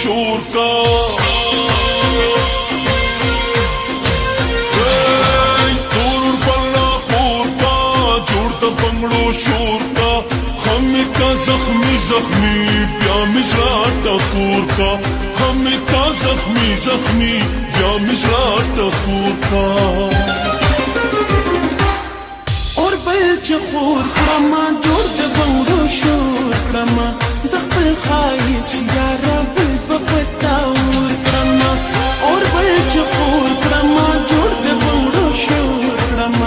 شور کا تور بلا خور کا جوړ د بنگلو شور کا خمی کا زخمی زخمی بیا مشرا ټکور کا خمی کا زخمی زخمی بیا مشرا ټکور کا اور بل چې خور کړم جوړ د بنگلو شور کړم د خپل خایس یا رب په پتاور کړم اور بل چې خور کړم جوړ د بنگلو شور کړم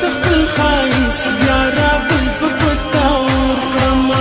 د خپل خایس یا رب په پتاور کړم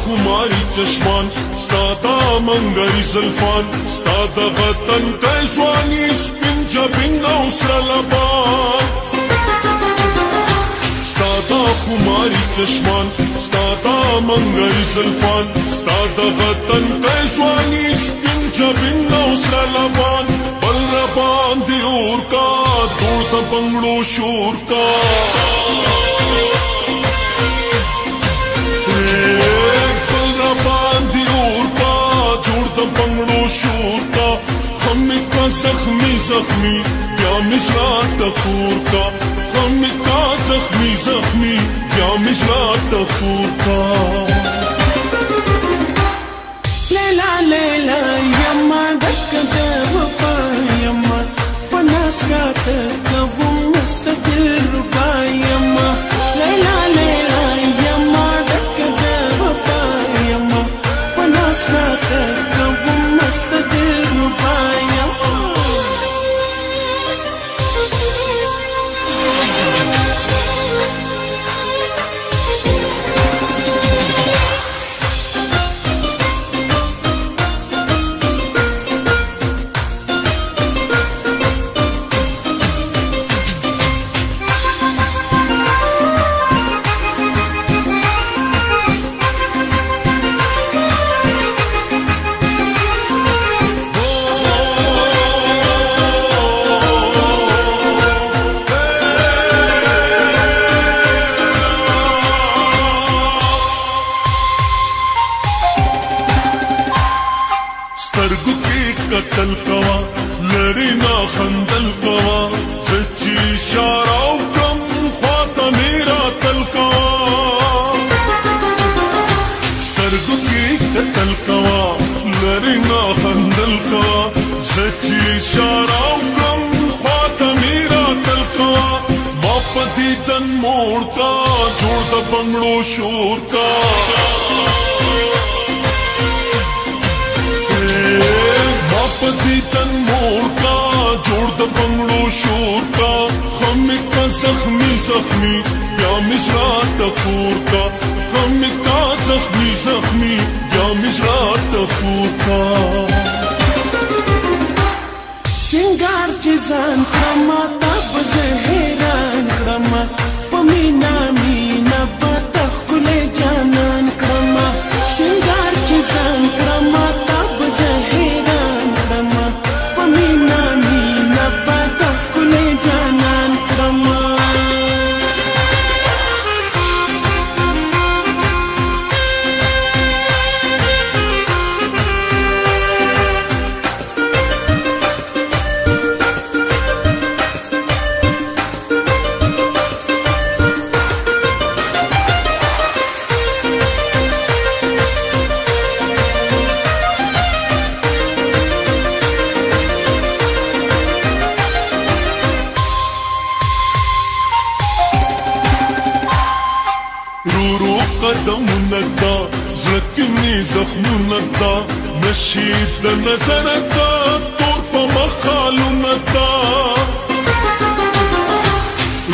خماری چشمان ستا منګری زلفان ستا وطن کښوانی سپین جبین او سره لبان ستا خماری چشمان ستا منګری زلفان ستا وطن کښوانی سپین جبین او سره لبان بل ربان دی اور کا جوړ د بنگلو شور کا شور کا خمی کا زخمی زخمی بیا مشرا ټکور کا خمی کا زخمی زخمی بیا مشرا ټکور کا لیلا لیلا یما دک د وفا یما پناس کا تکو مستقل ربا یما لیلا لیلا یما دک د وفا یما پناس کا تکو مستقل ربا یما سترګو کې قتل کوا لری نا خندل کوا سچي اشاره او کم خواته میرا تل کوا سترګو کې قتل کوا لری نا خندل کوا سچي اشاره او کم خواته میرا تل کوا ما پدی تن موړ کا جوړ د بنگلو شور کا پتی تن موړ کا جوړ د بنگلو شور کا خمی کا زخمی زخمی بیا مشرا ټکور کا خمی کا زخمی زخمی بیا مشرا ټکور کا سنگار چې ځان کړم تب زه حیران کړم په مینا مینا په تخلې جانان کړم سنگار چې ځان کړم تب زه حیران کړم په مینا مینا په تخلې جانان کړم قدمونه دا زړه کې مې زخمونه دا نشید د نظر دا تور په مخالونه دا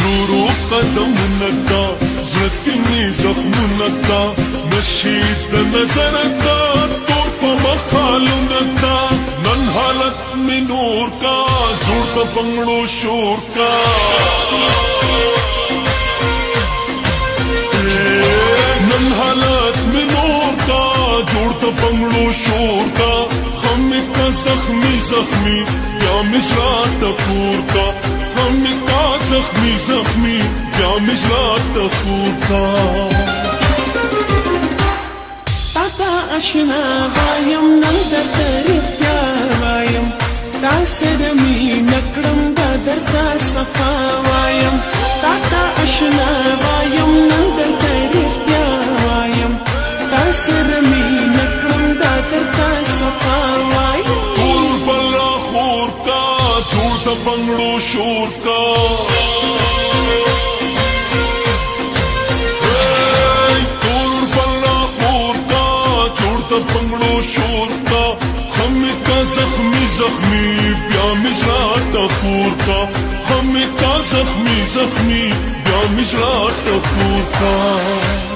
رو رو قدمونه دا زړه کې مې زخمونه دا نشید د نظر تا تور په مخالونه تا نن حالت می نور کا جوړ د بنگلو شور کا نن حالت می نور کا جوړ د بنگلو شور کا خم کا زخمی زخمی یا مشرا تکور کا خم کا زخمی زخمی یا مشرا تکور کا تاتا اشنا وایم نن درته رښتیا وایم تا سره مینه کړم دا درته صفا وایم تاتا اشنا وایم نن درته رښتیا وایم تا سره مینه کړم دا درته صفا وایم ټول بلا خور کا جوړ د بنگلو شور کا بنگلو شور کا خم کا زخمی زخمی بیا مشرا ٹکور کا خم کا زخمی زخمی بیا مشرا ٹکور کا